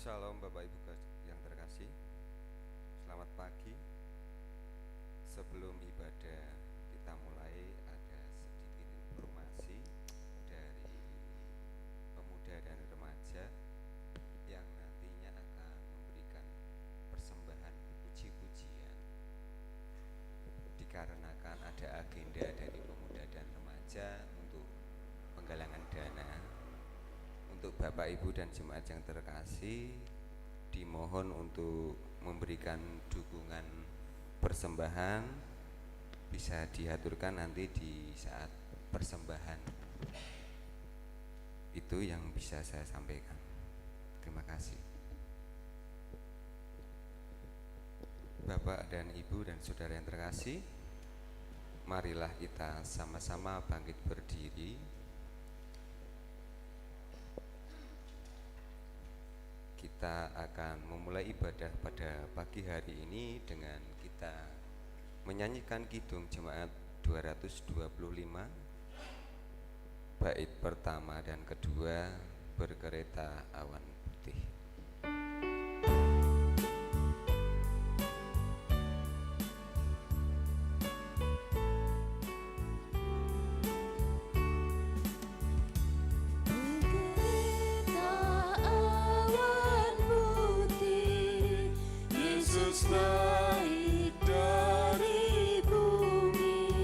Shalom Bapak Ibu yang terkasih. Selamat pagi. Sebelum ibadah kita mulai, ada sedikit informasi dari pemuda dan remaja yang nantinya akan memberikan persembahan puji-pujian. Dikarenakan ada agenda dari pemuda dan remaja untuk penggalangan dana, untuk Bapak Ibu dan jemaat yang terkasih dimohon untuk memberikan dukungan persembahan, bisa diaturkan nanti di saat persembahan. Itu yang bisa saya sampaikan. Terima kasih. Bapak dan Ibu dan saudara yang terkasih, marilah kita sama-sama bangkit berdiri. Kita akan memulai ibadah pada pagi hari ini dengan kita menyanyikan kidung jemaat 225, bait pertama dan kedua, Berkereta Awan Putih. Naik dari bumi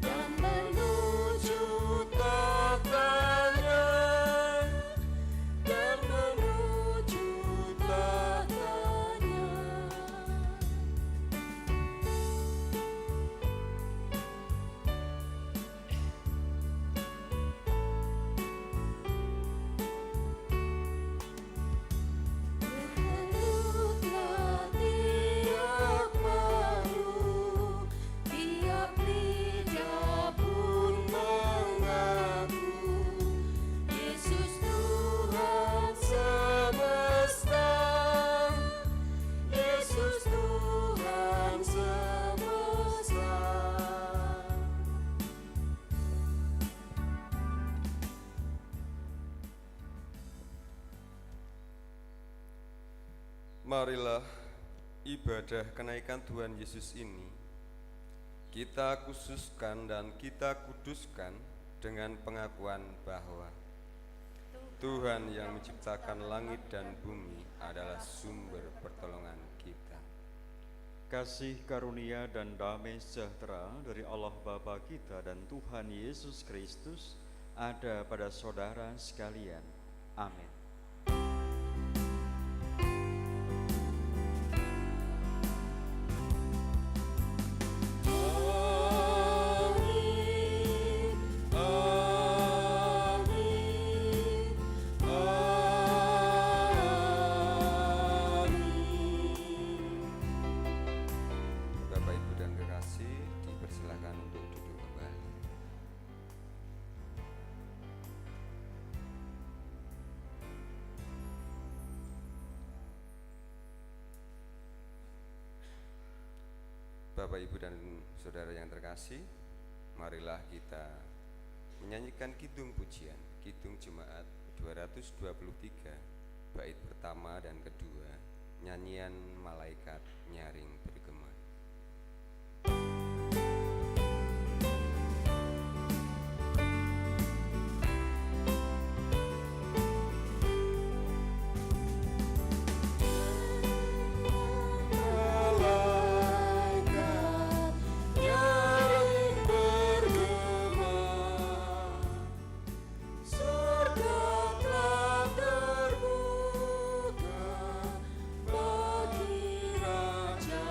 dan menuju tahtanya, dan menuju tahtanya. Marilah ibadah kenaikan Tuhan Yesus ini kita khususkan dan kita kuduskan dengan pengakuan bahwa Tuhan yang menciptakan langit dan bumi adalah sumber pertolongan kita. Kasih karunia dan damai sejahtera dari Allah Bapa kita dan Tuhan Yesus Kristus ada pada saudara sekalian. Amin. Dipersilakan untuk duduk kembali. Bapak, Ibu, dan saudara yang terkasih, marilah kita menyanyikan kidung pujian, kidung jemaat 223, bait pertama dan kedua, nyanyian malaikat nyaring bergema. Bagi Raja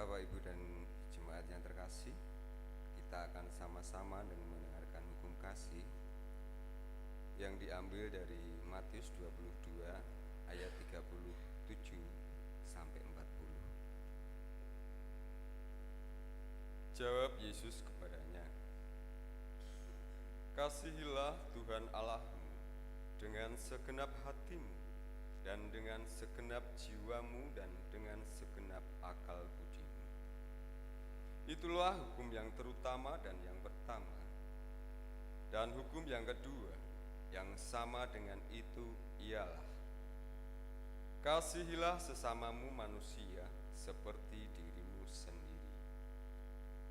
Bapak, Ibu, dan jemaat yang terkasih, kita akan sama-sama dengan mendengarkan hukum kasih yang diambil dari Matius 22 ayat 37 sampai 40. Jawab Yesus kepadanya, "Kasihilah Tuhan Allahmu dengan segenap hatimu dan dengan segenap jiwamu dan dengan segenap akal budimu." Itulah hukum yang terutama dan yang pertama. Dan hukum yang kedua yang sama dengan itu ialah, kasihilah sesamamu manusia seperti dirimu sendiri.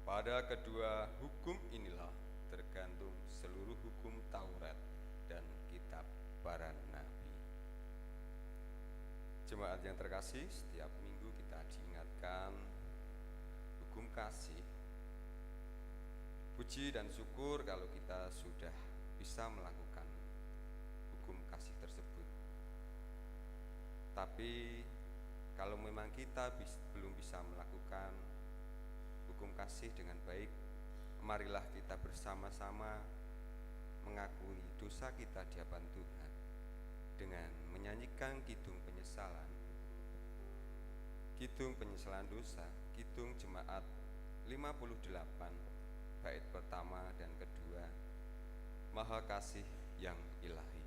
Pada kedua hukum inilah tergantung seluruh hukum Taurat dan kitab para nabi. Jemaat yang terkasih, setiap minggu kita diingatkan hukum kasih. Puji dan syukur kalau kita sudah bisa melakukan hukum kasih tersebut. Tapi kalau memang kita belum bisa melakukan hukum kasih dengan baik, marilah kita bersama-sama mengakui dosa kita di hadapan Tuhan dengan menyanyikan kidung penyesalan dosa, kidung jemaat 58 bait pertama dan kedua, Maha Kasih yang Ilahi.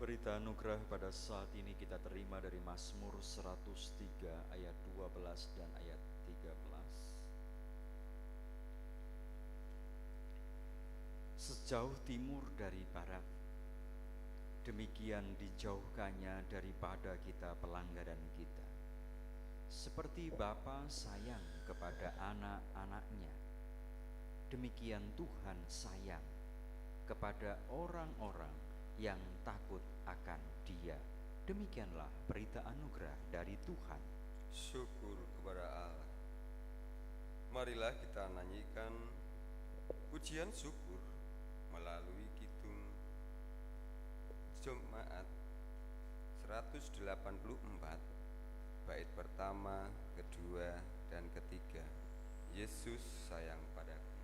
Berita anugerah pada saat ini kita terima dari Mazmur 103 ayat 12 dan ayat 13. sejauh timur dari barat, demikian dijauhkannya daripada kita pelanggaran kita. Seperti Bapa sayang kepada anak-anaknya, demikian Tuhan sayang kepada orang-orang yang takut akan Dia. Demikianlah berita anugerah dari Tuhan. Syukur kepada Allah. Marilah kita nyanyikan pujian syukur melalui kidung Jemaat 184, bait pertama, kedua, dan ketiga. Yesus sayang padaku.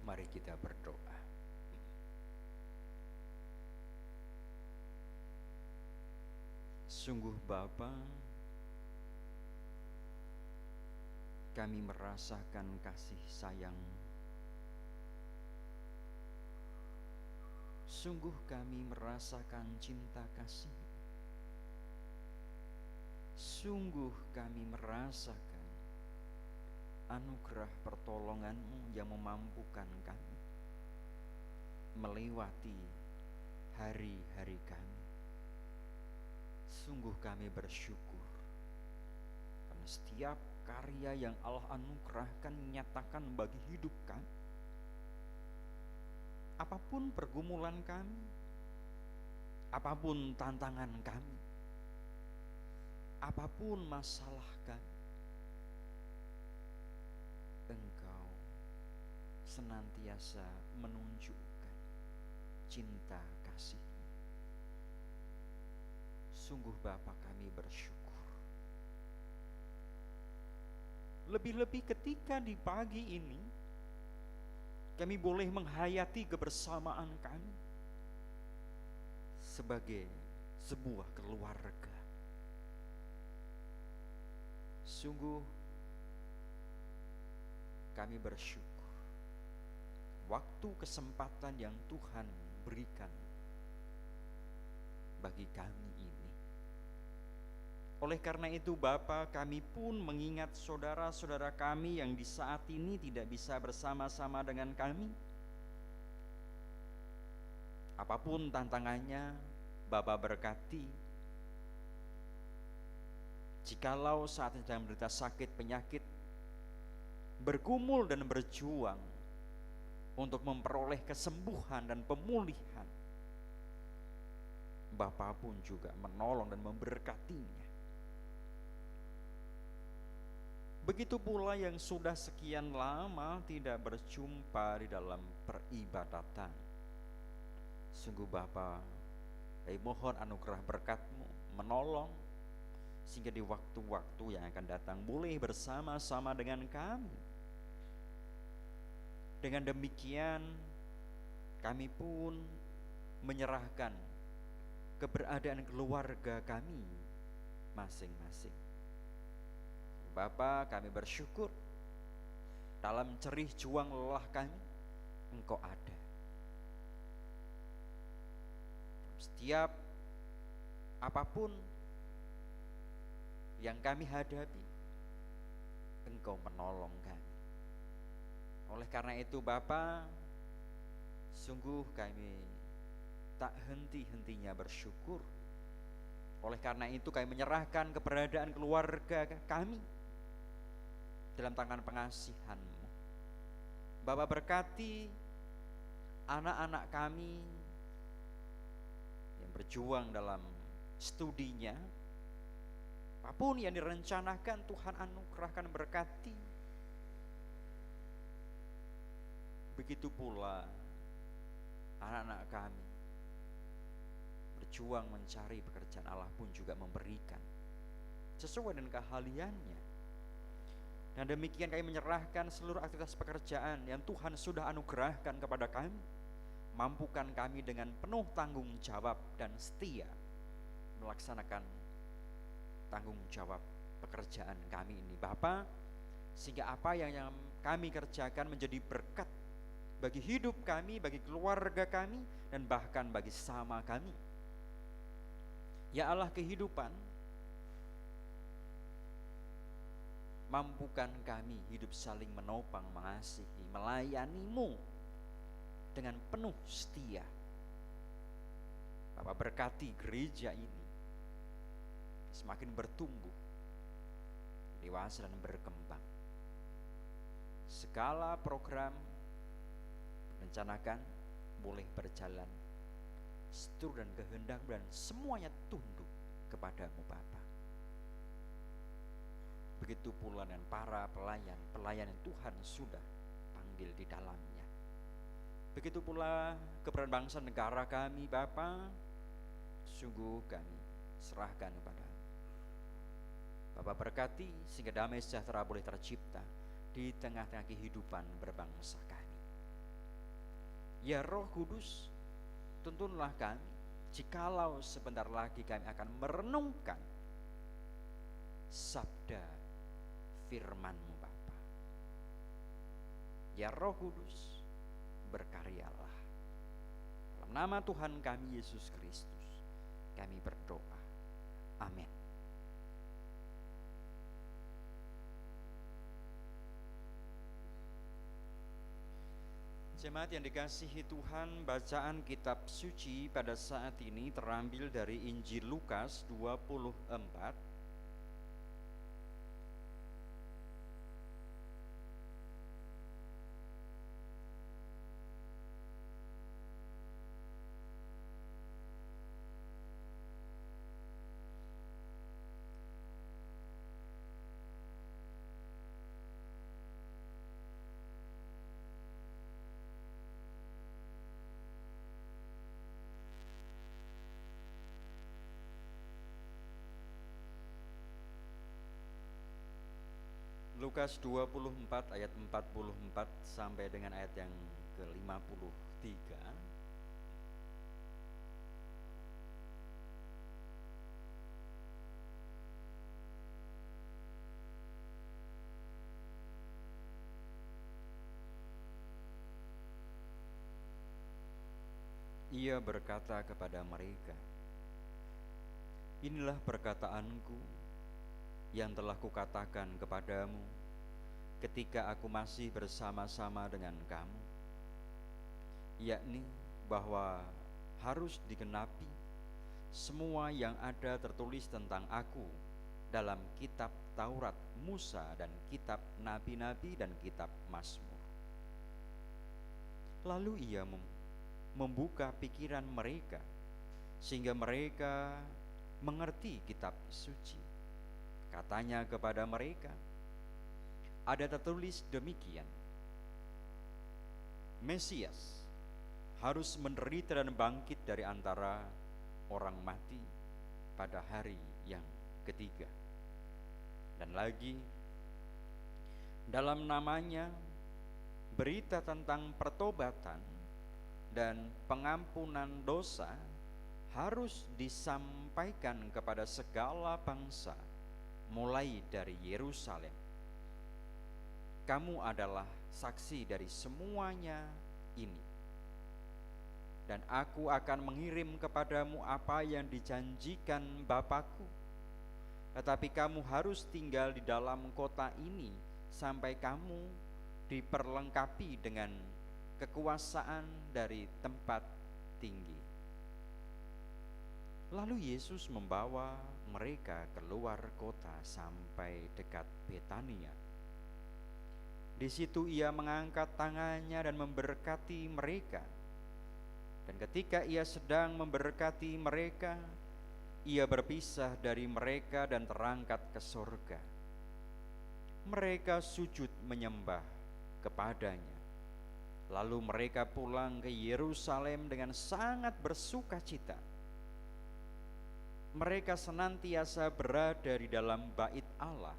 Mari kita berdoa. Sungguh Bapa, kami merasakan kasih sayang. Sungguh kami merasakan cinta kasih. Sungguh kami merasakan anugerah pertolongan-Mu yang memampukan kami melewati hari-hari kami. Sungguh kami bersyukur karena setiap karya yang Allah anugerahkan nyatakan bagi hidup kami. Apapun pergumulan kami, apapun tantangan kami, apapun masalah kami, Engkau senantiasa menunjukkan cinta kasih. Sungguh Bapa, kami bersyukur. Lebih-lebih ketika di pagi ini kami boleh menghayati kebersamaan kami sebagai sebuah keluarga. Sungguh kami bersyukur waktu kesempatan yang Tuhan berikan bagi kami ini. Oleh karena itu Bapa, kami pun mengingat saudara-saudara kami yang di saat ini tidak bisa bersama-sama dengan kami. Apapun tantangannya, Bapa berkati. Jikalau saat ini sedang menderita sakit penyakit, bergumul dan berjuang untuk memperoleh kesembuhan dan pemulihan, Bapa pun juga menolong dan memberkatinya. Begitu pula yang sudah sekian lama tidak berjumpa di dalam peribadatan. Sungguh Bapa, kami mohon anugerah berkat-Mu menolong, sehingga di waktu-waktu yang akan datang boleh bersama-sama dengan kami. Dengan demikian kami pun menyerahkan keberadaan keluarga kami masing-masing. Bapa, kami bersyukur dalam cerih juang lelah kami Engkau ada. Setiap apapun yang kami hadapi, Engkau menolong kami. Oleh karena itu Bapa, sungguh kami tak henti-hentinya bersyukur. Oleh karena itu kami menyerahkan keberadaan keluarga kami dalam tangan pengasihan-Mu. Bapa, berkati anak-anak kami yang berjuang dalam studinya. Apapun yang direncanakan, Tuhan anugerahkan, berkati. Begitu pula anak-anak kami berjuang mencari pekerjaan, Allah pun juga memberikan sesuai dengan keahliannya. Dan demikian kami menyerahkan seluruh aktivitas pekerjaan yang Tuhan sudah anugerahkan kepada kami. Mampukan kami dengan penuh tanggung jawab dan setia melaksanakan tanggung jawab pekerjaan kami ini Bapa, sehingga apa yang kami kerjakan menjadi berkat bagi hidup kami, bagi keluarga kami, dan bahkan bagi sesama kami. Ya Allah kehidupan, mampukan kami hidup saling menopang, mengasihi, melayani-Mu dengan penuh setia. Bapak, berkati gereja ini semakin bertumbuh, dewasa dan berkembang. Segala program rencanakan boleh berjalan seturut dan kehendak, dan semuanya tunduk kepadamu Bapa. Begitu pula dengan para pelayan yang Tuhan sudah panggil di dalamnya. Begitu pula keberadaan bangsa negara kami Bapa, sungguh kami serahkan kepadamu. Bapa, berkati sehingga damai sejahtera boleh tercipta di tengah-tengah kehidupan berbangsa kami. Ya Roh Kudus, tuntunlah kami jikalau sebentar lagi kami akan merenungkan sabda firman-Mu Bapa. Ya Roh Kudus, berkaryalah. Dalam nama Tuhan kami Yesus Kristus kami berdoa. Amin. Jemaat yang dikasihi Tuhan, bacaan kitab suci pada saat ini terambil dari Injil Lukas 24 Lukas 24 ayat 44 sampai dengan ayat yang ke-53. Ia berkata kepada mereka, "Inilah perkataanku yang telah kukatakan kepadamu ketika aku masih bersama-sama dengan kamu, yakni bahwa harus digenapi semua yang ada tertulis tentang aku dalam kitab Taurat Musa dan kitab Nabi-Nabi dan kitab Mazmur." Lalu ia membuka pikiran mereka sehingga mereka mengerti kitab suci. Katanya kepada mereka, ada tertulis demikian, Mesias harus menderita dan bangkit dari antara orang mati pada hari yang ketiga. Dan lagi, dalam namanya berita tentang pertobatan dan pengampunan dosa harus disampaikan kepada segala bangsa, mulai dari Yerusalem. Kamu adalah saksi dari semuanya ini. Dan aku akan mengirim kepadamu apa yang dijanjikan Bapakku. Tetapi kamu harus tinggal di dalam kota ini sampai kamu diperlengkapi dengan kekuasaan dari tempat tinggi. Lalu Yesus membawa mereka keluar kota sampai dekat Betania. Di situ ia mengangkat tangannya dan memberkati mereka. Dan ketika ia sedang memberkati mereka, ia berpisah dari mereka dan terangkat ke sorga. Mereka sujud menyembah kepadanya. Lalu mereka pulang ke Yerusalem dengan sangat bersukacita. Mereka senantiasa berada di dalam bait Allah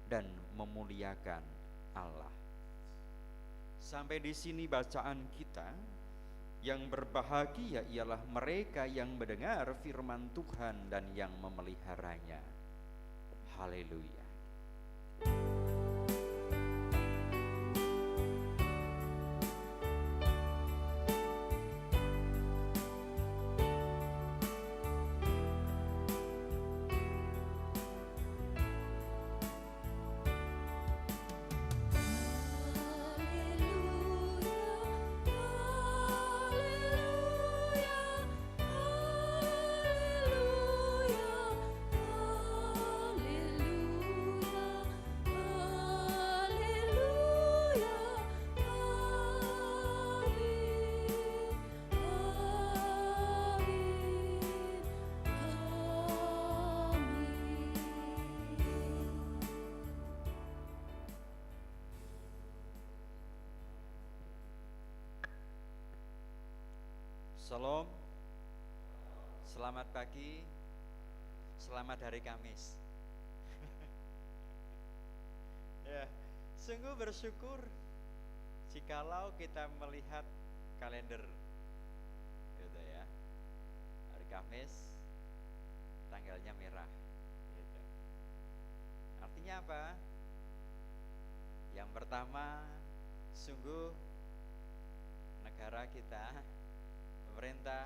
dan memuliakan Allah. Sampai di sini bacaan kita. Yang berbahagia ialah mereka yang mendengar firman Tuhan dan yang memeliharanya. Haleluya. Shalom, selamat pagi, selamat hari Kamis. Ya, sungguh bersyukur jikalau kita melihat kalender, gitu ya. Hari Kamis, tanggalnya merah, gitu. Artinya apa? Yang pertama, sungguh negara kita, pemerintah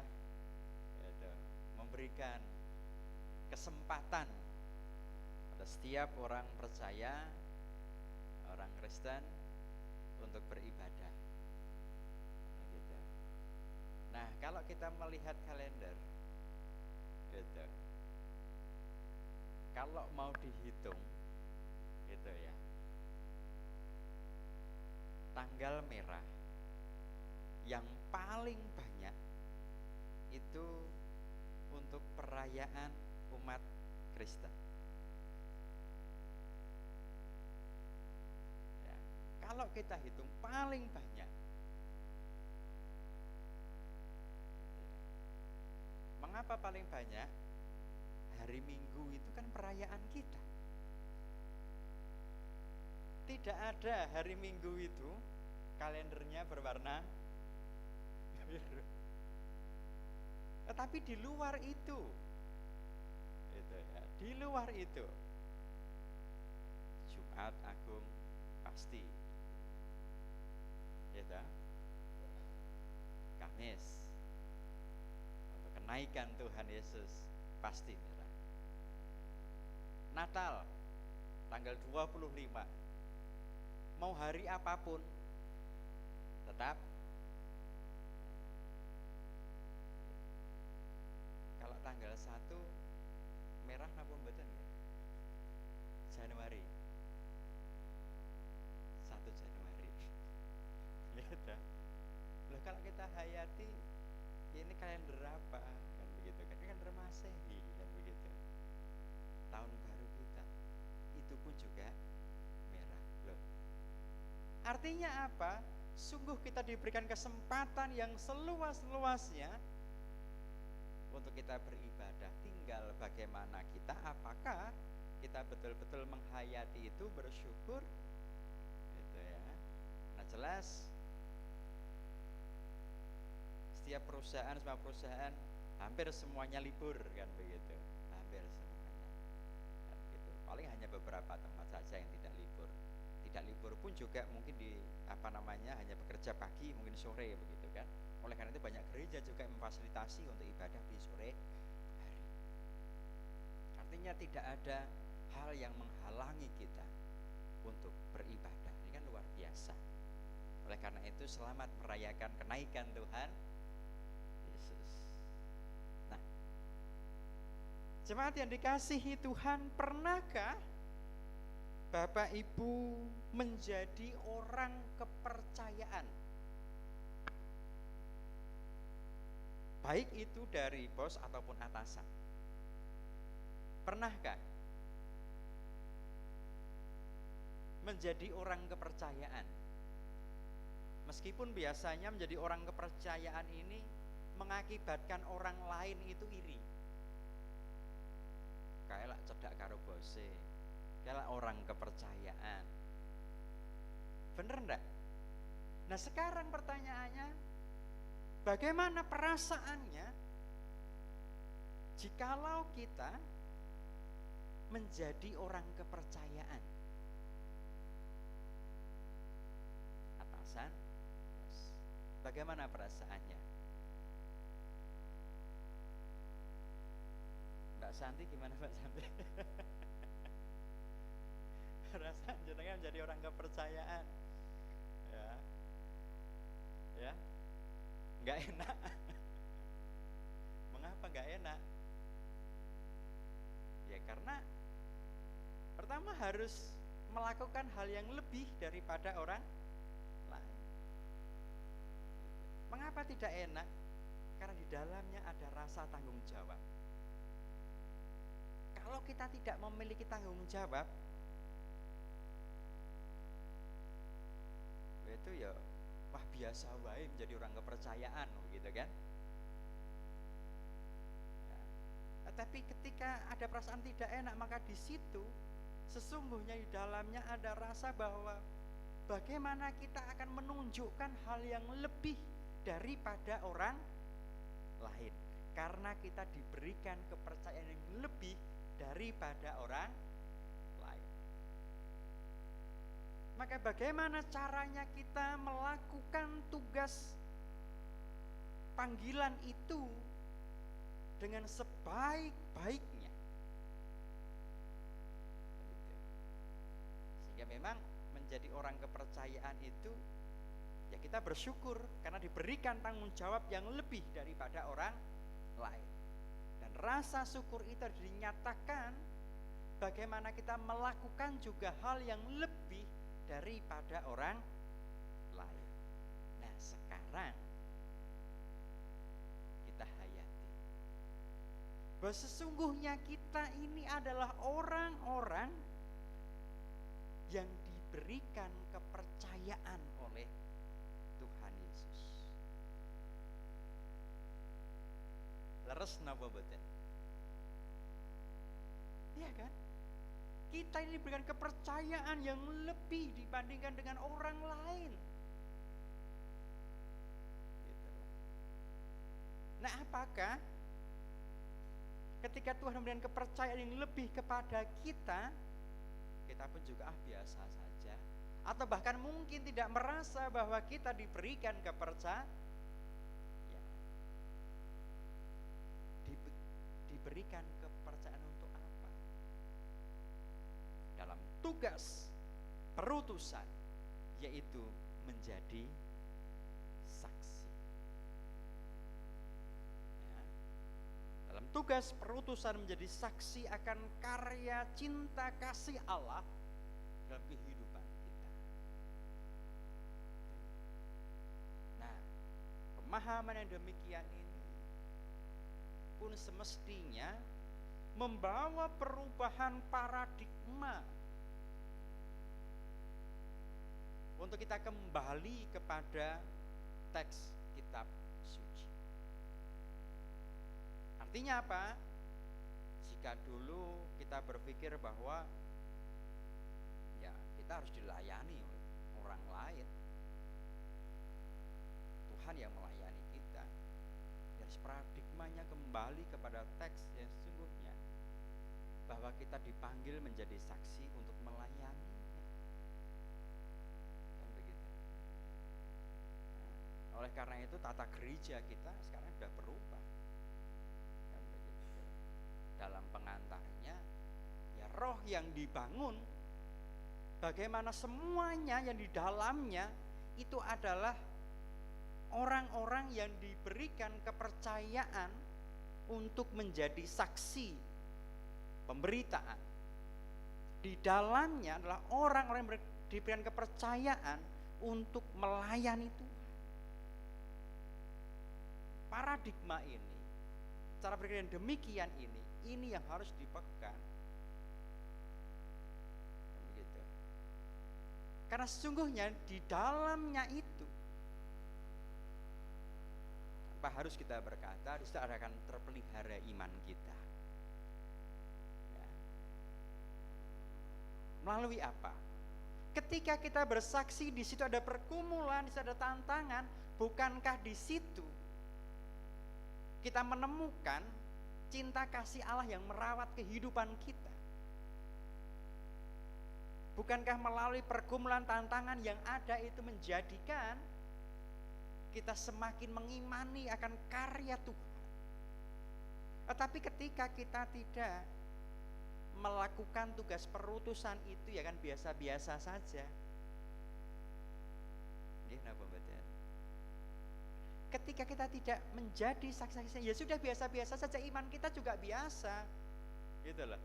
memberikan kesempatan pada setiap orang percaya, orang Kristen untuk beribadah. Gitu. Nah, kalau kita melihat kalender, gitu, kalau mau dihitung, gitu ya, tanggal merah yang paling banyak itu untuk perayaan umat Kristen. Ya, kalau kita hitung paling banyak, mengapa paling banyak? Hari Minggu itu kan perayaan kita. Tidak ada hari Minggu itu kalendernya berwarna biru. Tetapi di luar itu, ya, di luar itu, Jumat Agung pasti, gitu. Kamis, untuk kenaikan Tuhan Yesus pasti merah. Natal, tanggal 25, mau hari apapun, tetap. Tanggal 1 merah napa mboten ya? Januari. 1 Januari. Gitu. Loh, kalau kita hayati ini kalender apa? Kan begitu kan? Kalender Masehi kan begitu. Tahun baru kita itu pun juga merah. Loh, Artinya apa? Sungguh kita diberikan kesempatan yang seluas-luasnya untuk kita beribadah. Tinggal bagaimana kita, apakah kita betul-betul menghayati itu, bersyukur gitu ya. Nah jelas setiap perusahaan, semua perusahaan hampir semuanya libur kan begitu, hampir semuanya kan gitu. Paling hanya beberapa tempat saja yang tidak libur. Tidak libur pun juga mungkin hanya bekerja pagi, mungkin sore begitu kan. Oleh karena itu banyak gereja juga memfasilitasi untuk ibadah di sore hari. Artinya tidak ada hal yang menghalangi kita untuk beribadah. Ini kan luar biasa. Oleh karena itu selamat merayakan kenaikan Tuhan Yesus. Nah, jemaat yang dikasihi Tuhan, pernahkah Bapak Ibu menjadi orang kepercayaan? Baik itu dari bos ataupun atasan. Pernahkah menjadi orang kepercayaan? Meskipun biasanya menjadi orang kepercayaan ini mengakibatkan orang lain itu iri. Kayak cedak karo bose, kayak orang kepercayaan. Bener enggak? Nah sekarang pertanyaannya, bagaimana perasaannya jikalau kita menjadi orang kepercayaan? Atasan, bagaimana perasaannya? Mbak Santi gimana Mbak Santi? Perasaan jenengan menjadi orang kepercayaan, ya, nggak enak. Mengapa nggak enak? Ya karena pertama harus melakukan hal yang lebih daripada orang lain. Mengapa tidak enak? Karena di dalamnya ada rasa tanggung jawab. Kalau kita tidak memiliki tanggung jawab, itu ya wah biasa wae menjadi orang kepercayaan gitu kan. Ya. Tapi ketika ada perasaan tidak enak, maka di situ sesungguhnya di dalamnya ada rasa bahwa bagaimana kita akan menunjukkan hal yang lebih daripada orang lain, karena kita diberikan kepercayaan yang lebih daripada orang lain. Maka bagaimana caranya kita melakukan tugas panggilan itu dengan sebaik-baiknya? Sehingga memang menjadi orang kepercayaan itu ya kita bersyukur karena diberikan tanggung jawab yang lebih daripada orang lain. Dan rasa syukur itu dinyatakan bagaimana kita melakukan juga hal yang lebih daripada orang lain. Nah sekarang kita hayati bahwa sesungguhnya kita ini adalah orang-orang yang diberikan kepercayaan oleh Tuhan Yesus. Leres napa mboten? Iya kan? Kita ini diberikan kepercayaan yang lebih dibandingkan dengan orang lain. Gitu. Nah, apakah ketika Tuhan memberikan kepercayaan yang lebih kepada kita, kita pun juga biasa saja, atau bahkan mungkin tidak merasa bahwa kita diberikan kepercayaan? Diberikan kepercayaan untuk apa? Dalam tugas perutusan, yaitu menjadi saksi. Ya. Dalam tugas perutusan menjadi saksi akan karya cinta kasih Allah dalam kehidupan kita. Nah, pemahaman yang demikian ini pun semestinya membawa perubahan paradigma untuk kita kembali kepada teks kitab suci. Artinya apa? Jika dulu kita berpikir bahwa ya kita harus dilayani oleh orang lain, Tuhan yang melayani kita, ya paradigmanya kembali kepada teks yang sesungguhnya, bahwa kita dipanggil menjadi saksi untuk melayani. Kan begitu. Nah, oleh karena itu tata gereja kita sekarang sudah berubah. Kan begitu. Dalam pengantarnya ya roh yang dibangun, bagaimana semuanya yang di dalamnya itu adalah orang-orang yang diberikan kepercayaan untuk menjadi saksi pemberitaan. Di dalamnya adalah orang-orang yang diberikan kepercayaan untuk melayani Tuhan. Paradigma ini, cara berpikir yang demikian ini yang harus dipegang. Begitu. Karena sesungguhnya di dalamnya itu, apa harus kita berkata, di situ akan terpelihara iman kita. Ya. Melalui apa? Ketika kita bersaksi, di situ ada pergumulan, di situ ada tantangan. Bukankah di situ kita menemukan cinta kasih Allah yang merawat kehidupan kita? Bukankah melalui pergumulan tantangan yang ada itu menjadikan kita semakin mengimani akan karya Tuhan? Tetapi ketika kita tidak melakukan tugas perutusan itu, ya kan biasa-biasa saja. Ketika kita tidak menjadi saksi-saksi, ya sudah biasa-biasa saja, iman kita juga biasa, gitu loh.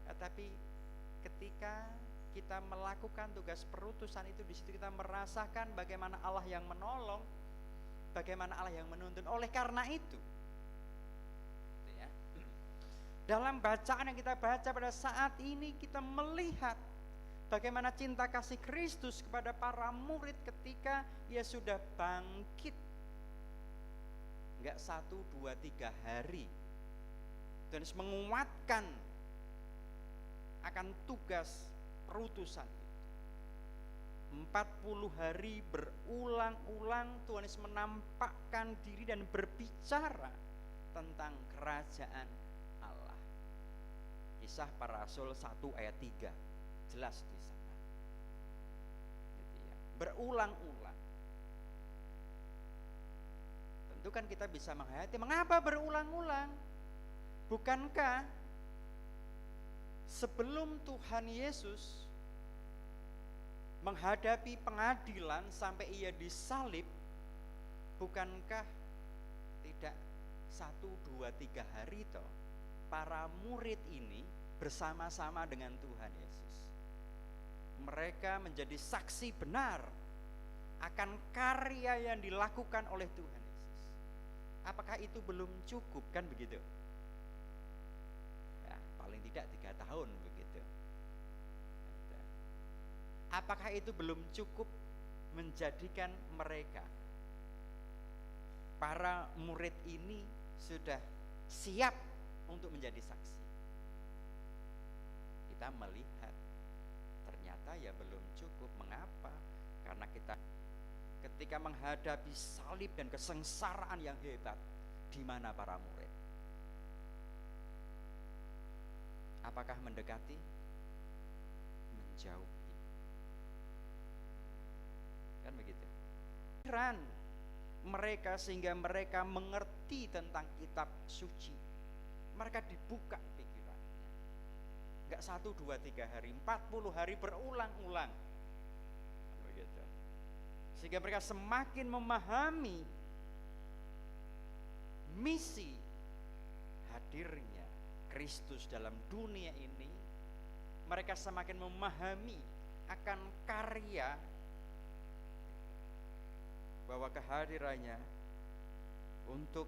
Tetapi ketika kita melakukan tugas perutusan itu, di situ kita merasakan bagaimana Allah yang menolong, bagaimana Allah yang menuntun. Oleh karena itu, ya, dalam bacaan yang kita baca pada saat ini, kita melihat bagaimana cinta kasih Kristus kepada para murid ketika ia sudah bangkit. Enggak 1, 2, 3 hari. Dan menguatkan akan tugas perutusan itu. 40 hari berulang-ulang Tuhan Yesus menampakkan diri dan berbicara tentang kerajaan Allah. Kisah Para Rasul 1 ayat 3 jelas di sana. Gitu ya. Berulang-ulang. Tentu kan kita bisa menghayati, mengapa berulang-ulang? Bukankah sebelum Tuhan Yesus menghadapi pengadilan sampai ia disalib, bukankah tidak 1, 2, 3 hari toh para murid ini bersama-sama dengan Tuhan Yesus? Mereka menjadi saksi benar akan karya yang dilakukan oleh Tuhan Yesus. Apakah itu belum cukup? Kan begitu ya, paling tidak 3 tahun begitu. Apakah itu belum cukup menjadikan mereka, para murid ini, sudah siap untuk menjadi saksi? Kita melihat ternyata ya belum cukup. Mengapa? Karena kita ketika menghadapi salib dan kesengsaraan yang hebat, di mana para murid? Apakah mendekati? Menjauhi. Kan begitu. Pikiran mereka sehingga mereka mengerti tentang kitab suci. Mereka dibuka pikirannya. Enggak 1, 2, 3 hari, 40 hari berulang-ulang. Begitu. Sehingga mereka semakin memahami misi hadirnya Kristus dalam dunia ini. Mereka semakin memahami akan karya, bahwa kehadirannya untuk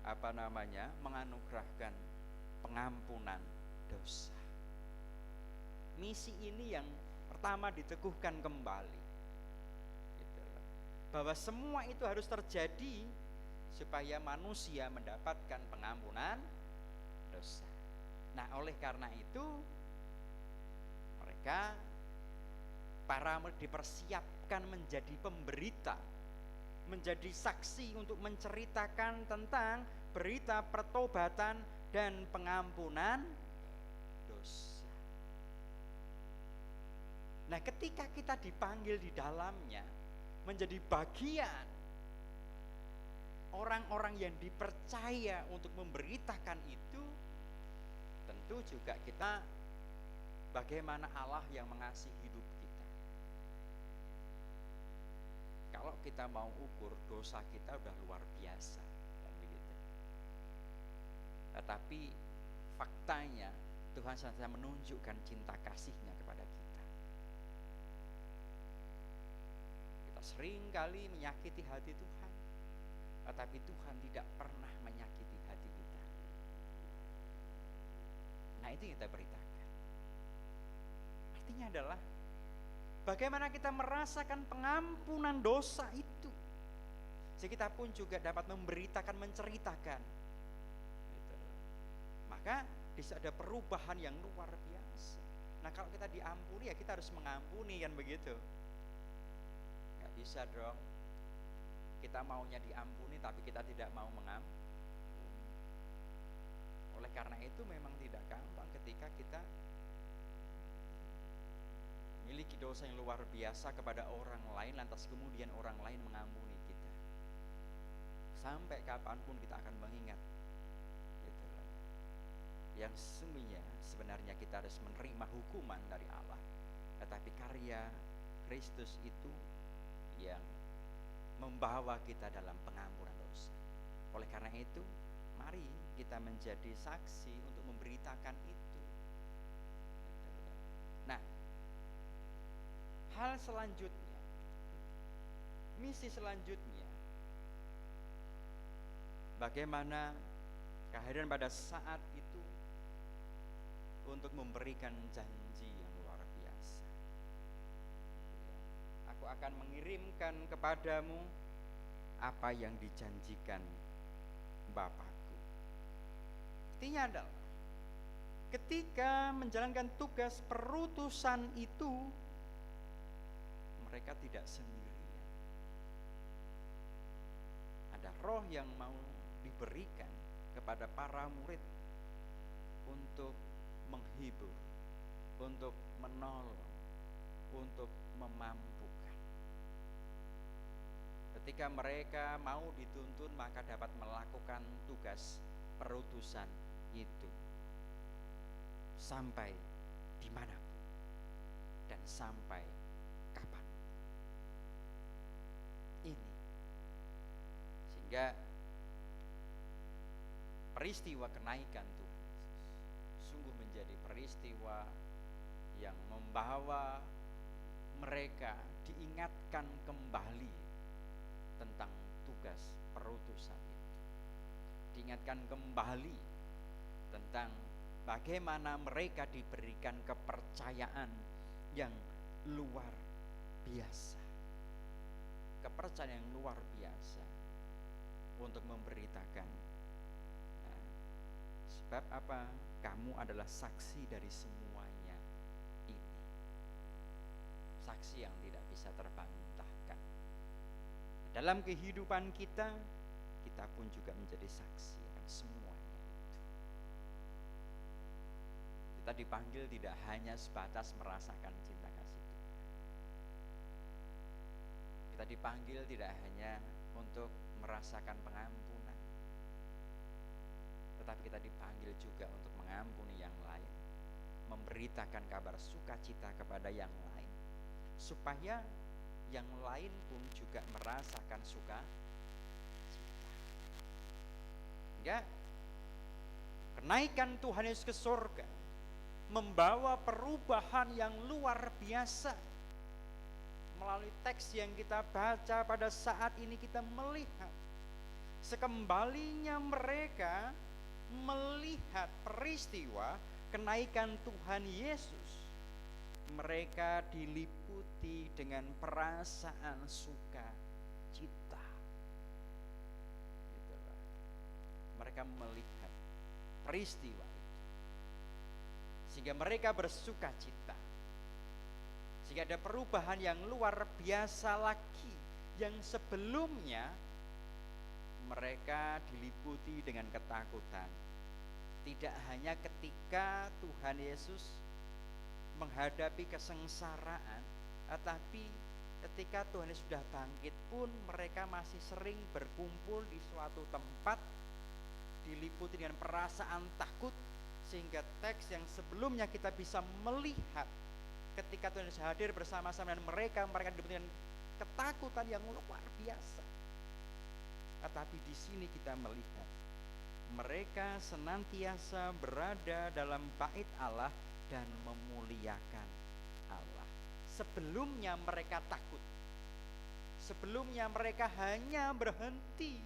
menganugerahkan pengampunan dosa. misi ini yang pertama diteguhkan kembali. Gitu loh. Bahwa semua itu harus terjadi supaya manusia mendapatkan pengampunan dosa. Nah, oleh karena itu mereka para murid dipersiapkan menjadi pemberita, menjadi saksi untuk menceritakan tentang berita pertobatan dan pengampunan dosa. Nah, ketika kita dipanggil di dalamnya menjadi bagian orang-orang yang dipercaya untuk memberitakan itu, tentu juga kita bagaimana Allah yang mengasihi hidup kita. Kalau kita mau ukur dosa kita udah luar biasa, kan begitu. Tetapi faktanya Tuhan senantiasa menunjukkan cinta kasih-Nya kepada kita. Kita sering kali menyakiti hati Tuhan, tetapi Tuhan tidak pernah menyakiti hati kita. Nah, itu yang kita beritakan. Artinya adalah bagaimana kita merasakan pengampunan dosa itu, sehingga kita pun juga dapat memberitakan, menceritakan. Gitu. Maka bisa ada perubahan yang luar biasa. Nah, kalau kita diampuni ya kita harus mengampuni, kan begitu. Gak bisa dong kita maunya diampuni tapi kita tidak mau mengampuni. Oleh karena itu memang tidak gampang ketika kita memiliki dosa yang luar biasa kepada orang lain, lantas kemudian orang lain mengampuni kita. Sampai kapanpun kita akan mengingat gitu. Yang sebenarnya kita harus menerima hukuman dari Allah, tetapi karya Kristus itu yang membawa kita dalam pengampunan dosa. Oleh karena itu, mari kita menjadi saksi untuk memberitakan itu. Nah, hal selanjutnya, misi selanjutnya, bagaimana kehadiran pada saat itu untuk memberikan janji yang luar biasa. Aku akan mengirimkan kepadamu apa yang dijanjikan Bapakku. Artinya adalah ketika menjalankan tugas perutusan itu, mereka tidak sendirian. Ada roh yang mau diberikan kepada para murid untuk menghibur, untuk menolong, untuk memampukan. Ketika mereka mau dituntun, maka dapat melakukan tugas perutusan itu sampai dimanapun dan sampai kapan. Ini sehingga peristiwa kenaikan Tuhan Yesus sungguh menjadi peristiwa yang membawa mereka diingatkan kembali tentang tugas perutusan itu, diingatkan kembali tentang bagaimana mereka diberikan kepercayaan yang luar biasa, kepercayaan yang luar biasa untuk memberitakan. Nah, sebab apa? Kamu adalah saksi dari semuanya ini, saksi yang tidak bisa terbantahkan. Dalam kehidupan kita, kita pun juga menjadi saksi akan semuanya itu. Kita dipanggil tidak hanya sebatas merasakan cinta kasih Tuhan. Kita dipanggil tidak hanya untuk merasakan pengampunan, tetapi kita dipanggil juga untuk mengampuni yang lain, memberitakan kabar sukacita kepada yang lain, supaya yang lain pun juga merasakan sukacita. Hingga kenaikan Tuhan Yesus ke surga membawa perubahan yang luar biasa. Melalui teks yang kita baca pada saat ini, kita melihat sekembalinya mereka melihat peristiwa kenaikan Tuhan Yesus, mereka diliputi dengan perasaan sukacita. Itulah. Mereka melihat peristiwa itu, sehingga mereka bersukacita. Sehingga ada perubahan yang luar biasa lagi, yang sebelumnya mereka diliputi dengan ketakutan. Tidak hanya ketika Tuhan Yesus menghadapi kesengsaraan, tetapi ketika Tuhan Yesus sudah bangkit pun mereka masih sering berkumpul di suatu tempat, diliputi dengan perasaan takut, sehingga teks yang sebelumnya kita bisa melihat ketika Tuhan Yesus hadir bersama-sama dengan mereka diliputi dengan ketakutan yang luar biasa. Tetapi di sini kita melihat mereka senantiasa berada dalam bait Allah dan memuliakan Allah. Sebelumnya mereka takut. Sebelumnya mereka hanya berhenti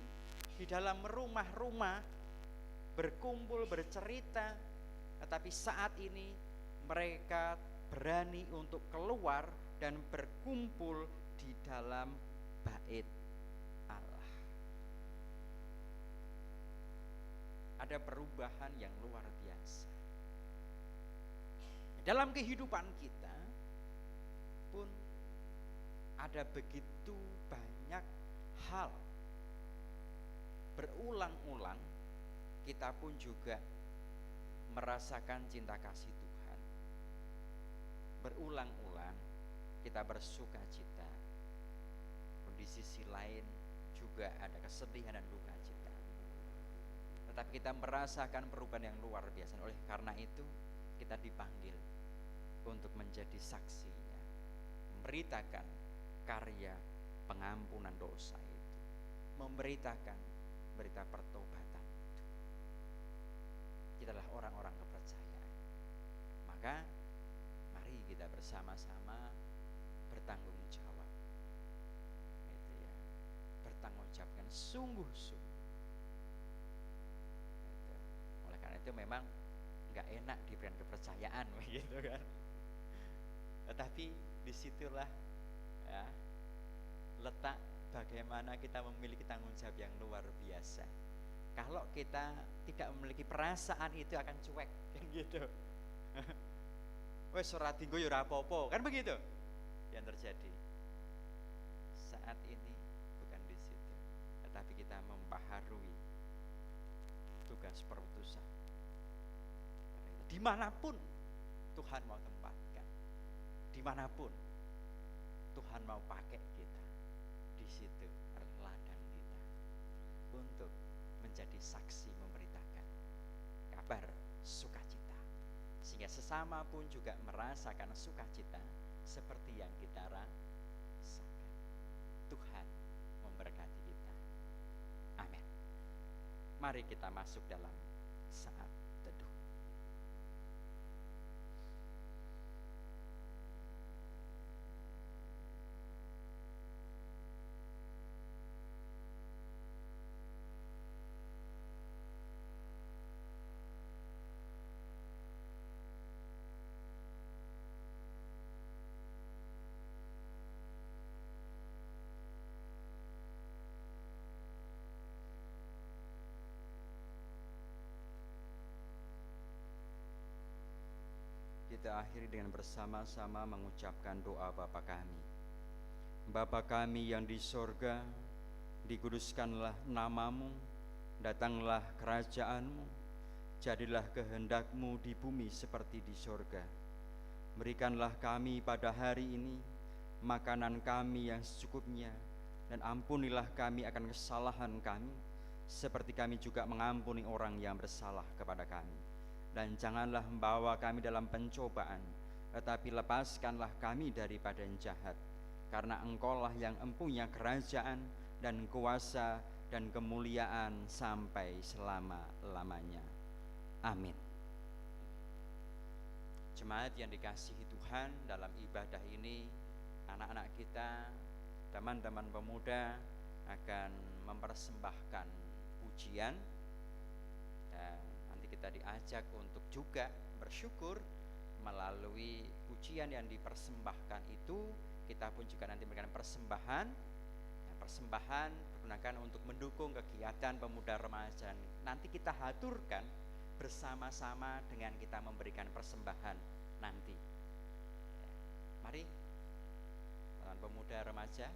di dalam rumah-rumah, berkumpul, bercerita. Tetapi saat ini mereka berani untuk keluar dan berkumpul di dalam bait Allah. Ada perubahan yang luar biasa. Dalam kehidupan kita pun ada begitu banyak hal. Berulang-ulang kita pun juga merasakan cinta kasih Tuhan. Berulang-ulang kita bersuka cita. Di sisi lain juga ada kesedihan dan duka cita. Tetapi kita merasakan perubahan yang luar biasa. Oleh karena itu kita dipanggil untuk menjadi saksinya, memberitakan karya pengampunan dosa itu, memberitakan berita pertobatan itu. Kita adalah orang-orang kepercayaan. Maka mari kita bersama-sama bertanggung jawab, itu ya, bertanggung jawab dengan sungguh-sungguh. Itu. Oleh karena itu memang nggak enak diberikan kepercayaan, begitu kan. Tetapi disitulah ya letak bagaimana kita memiliki tanggung jawab yang luar biasa. Kalau kita tidak memiliki perasaan itu akan cuek, kan gitu. Wes ora dinggo ya ora apa-apa, kan begitu yang terjadi. Saat ini bukan di situ, tetapi kita membaharui tugas perutusan. Dimanapun Tuhan mau tempatkan, dimanapun Tuhan mau pakai kita, di situ adalah ladang kita untuk menjadi saksi, memberitakan kabar sukacita, sehingga sesama pun juga merasakan sukacita seperti yang kita rasakan. Tuhan memberkati kita. Amin. Mari kita masuk dalam saat teduh. Kita akhiri dengan bersama-sama mengucapkan doa Bapa kami. Bapa kami yang di sorga, dikuduskanlah namamu, datanglah kerajaanmu, jadilah kehendakmu di bumi seperti di sorga. Berikanlah kami pada hari ini makanan kami yang secukupnya, dan ampunilah kami akan kesalahan kami, seperti kami juga mengampuni orang yang bersalah kepada kami. Dan janganlah membawa kami dalam pencobaan, tetapi lepaskanlah kami daripada yang jahat. Karena Engkaulah yang empunya kerajaan dan kuasa dan kemuliaan sampai selama-lamanya. Amin. Jemaat yang dikasihi Tuhan, dalam ibadah ini anak-anak kita, teman-teman pemuda akan mempersembahkan pujian, dan kita diajak untuk juga bersyukur melalui pujian yang dipersembahkan itu kita pun juga nanti memberikan persembahan. Nah, persembahan digunakan untuk mendukung kegiatan pemuda remaja. Nanti kita haturkan bersama-sama dengan kita memberikan persembahan nanti. Mari teman pemuda remaja.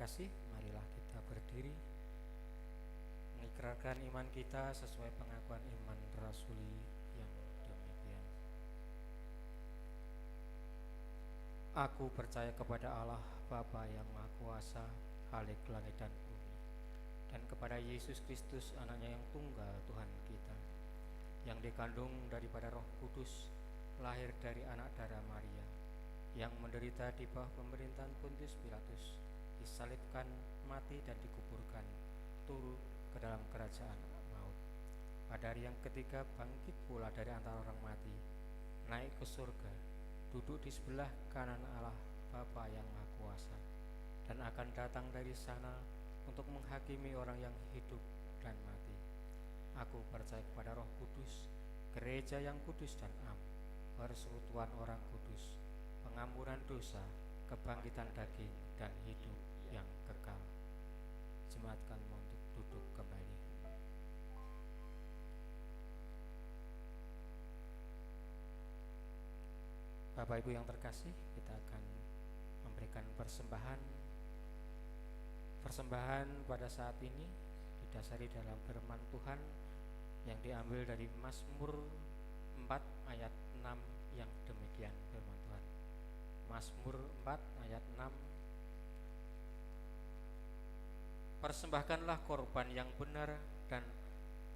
terkasih, marilah kita berdiri mengikrarkan iman kita sesuai pengakuan iman rasuli yang demikian. Aku percaya kepada Allah Bapa yang Maha Kuasa, Khalik langit dan bumi, dan kepada Yesus Kristus anaknya yang tunggal Tuhan kita, yang dikandung daripada Roh Kudus, lahir dari anak darah Maria, yang menderita di bawah pemerintahan Pontius Pilatus, disalibkan, mati dan dikuburkan, turun ke dalam kerajaan maut. Pada hari yang ketiga bangkit pula dari antara orang mati, naik ke surga, duduk di sebelah kanan Allah Bapa yang Maha Kuasa, dan akan datang dari sana untuk menghakimi orang yang hidup dan mati. Aku percaya kepada Roh Kudus, gereja yang kudus dan am, persekutuan orang kudus, pengampunan dosa, kebangkitan daging, dan hidup yang kekal. Jemaatkan untuk duduk kembali. Bapak Ibu yang terkasih, kita akan memberikan persembahan. Persembahan pada saat ini didasari dalam firman Tuhan yang diambil dari Mazmur 4 ayat 6 yang demikian firman Tuhan. Mazmur 4 ayat 6. Persembahkanlah korban yang benar dan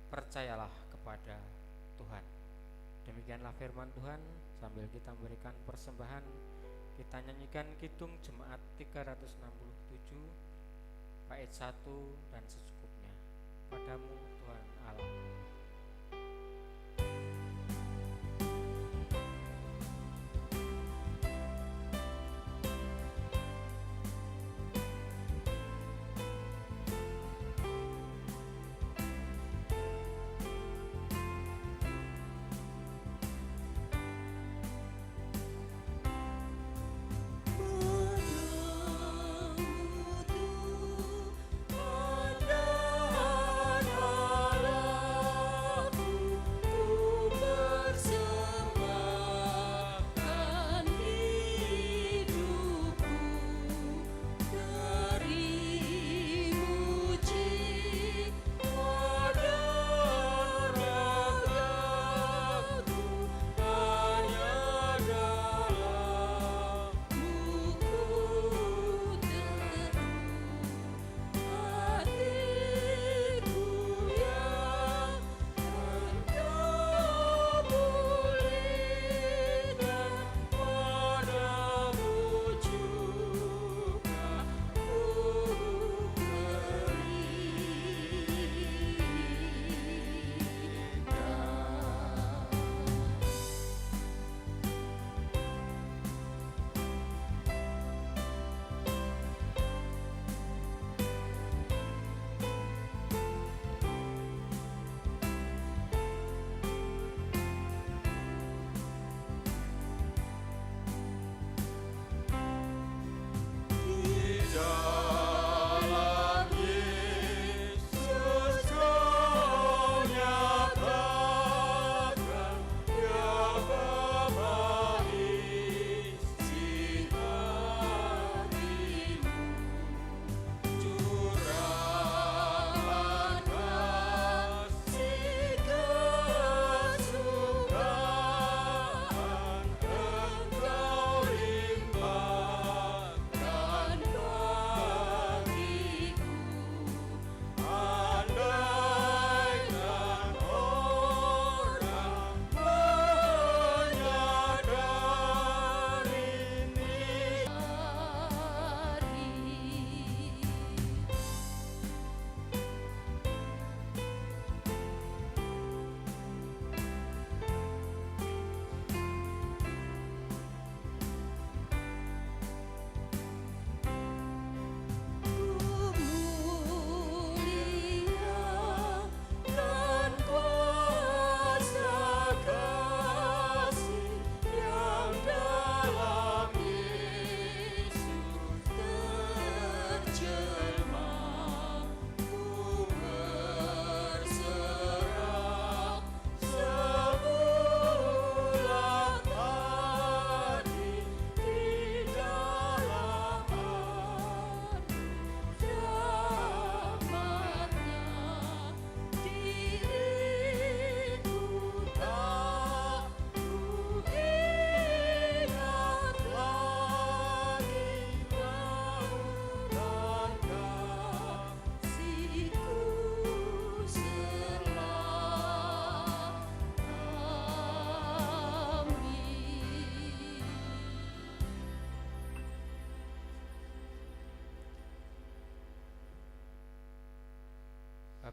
percayalah kepada Tuhan. Demikianlah firman Tuhan. Sambil kita memberikan persembahan, kita nyanyikan Kidung Jemaat 367 bait 1 dan secukupnya. Padamu Tuhan Allah. Padamu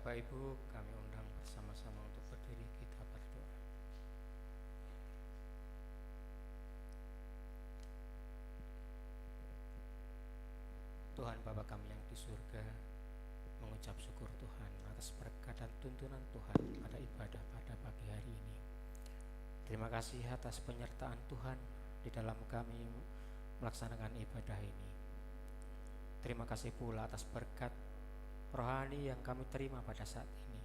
Bapak Ibu, kami undang bersama-sama untuk berdiri kita berdoa. Tuhan Bapa kami yang di surga, mengucap syukur Tuhan atas berkat dan tuntunan Tuhan pada ibadah pada pagi hari ini. Terima kasih atas penyertaan Tuhan di dalam kami melaksanakan ibadah ini. Terima kasih pula atas berkat rohani yang kami terima pada saat ini.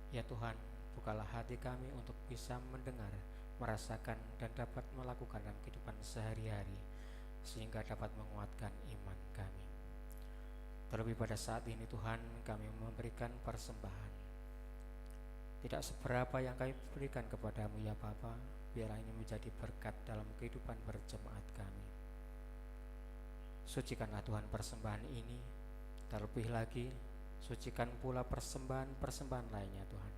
Ya Tuhan, bukalah hati kami untuk bisa mendengar, merasakan, dan dapat melakukan dalam kehidupan sehari-hari, sehingga dapat menguatkan iman kami. Terlebih pada saat ini Tuhan, kami memberikan persembahan. Tidak seberapa yang kami berikan kepadamu ya Bapa, biarlah ini menjadi berkat dalam kehidupan berjemaat kami. Sucikanlah Tuhan persembahan ini, terlebih lagi sucikan pula persembahan-persembahan lainnya Tuhan.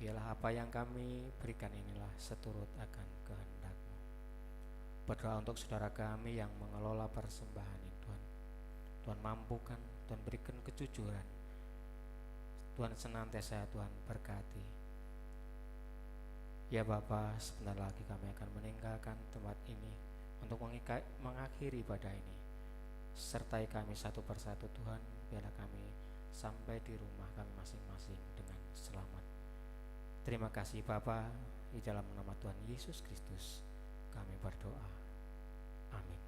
Biarlah apa yang kami berikan inilah seturut akan kehendak-Mu. Berdoa untuk saudara kami yang mengelola persembahan ini Tuhan. Tuhan mampukan, Tuhan berikan kejujuran. Tuhan senantiasa Tuhan berkati. Ya Bapa, sebentar lagi kami akan meninggalkan tempat ini untuk mengakhiri ibadah ini. Sertai kami satu persatu Tuhan, biarlah kami sampai di rumah kami masing-masing dengan selamat. Terima kasih Bapa, di dalam nama Tuhan Yesus Kristus kami berdoa. Amin.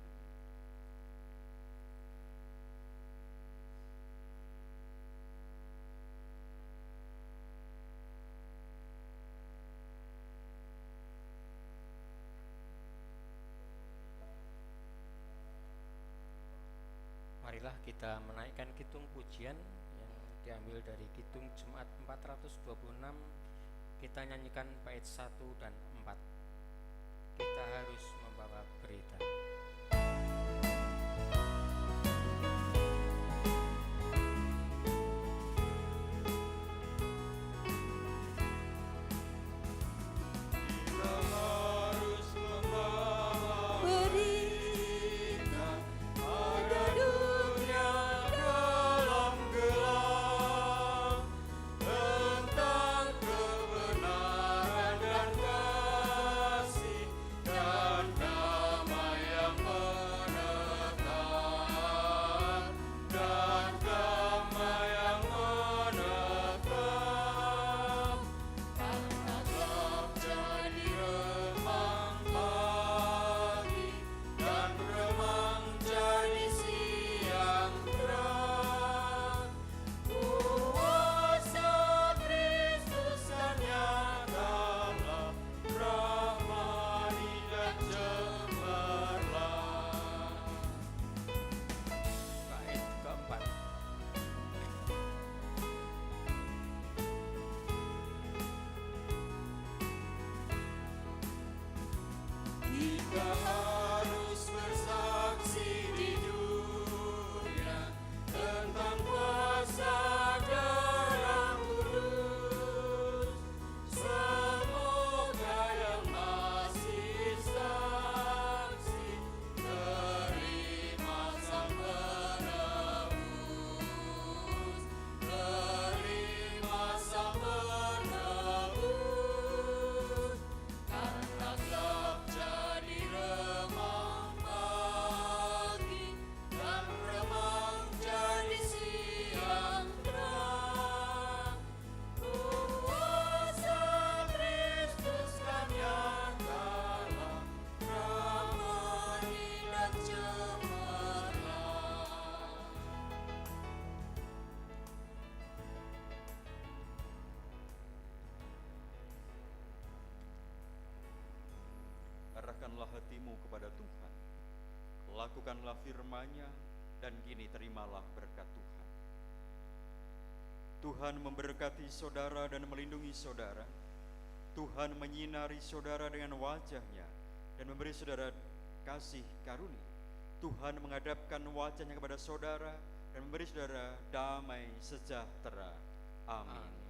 Marilah kita menaikkan kidung pujian yang diambil dari kidung Jumat 426. Kita nyanyikan bait 1 dan 4. Kita harus membawa berita. Arahkanlah hatimu kepada Tuhan, lakukanlah firman-Nya, dan kini terimalah berkat Tuhan. Tuhan memberkati saudara dan melindungi saudara. Tuhan menyinari saudara dengan wajah-Nya dan memberi saudara kasih karunia. Tuhan menghadapkan wajah-Nya kepada saudara dan memberi saudara damai sejahtera. Amin.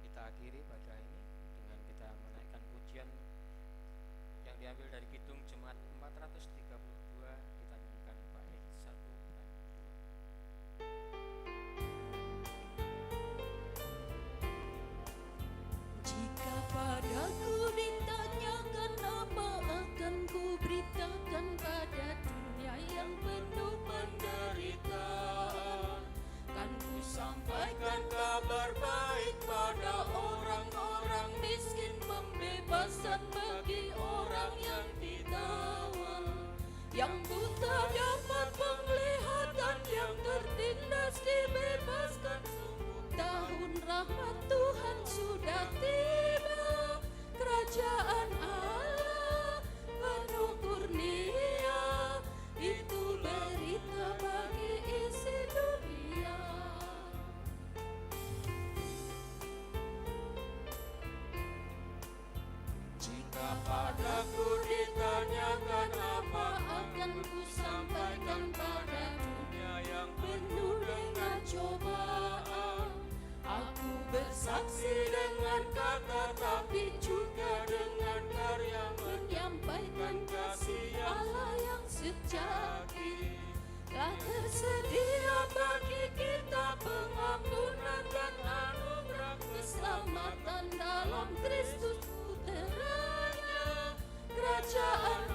Kita akhiri pada ini dengan kita menaikkan pujian yang diambil dari kidung Jumat 432. Kita nyanyikan bait 1 dan 2. Padaku ditanyakan apa akan ku sampaikan pada dunia yang penuh dengan cobaan. Aku bersaksi dengan kata tapi juga dengan karya menyampaikan kasih Allah yang sejati. Telah tersedia bagi kita pengampunan dan anugerah keselamatan dalam Kristus Puteranya. Kerajaan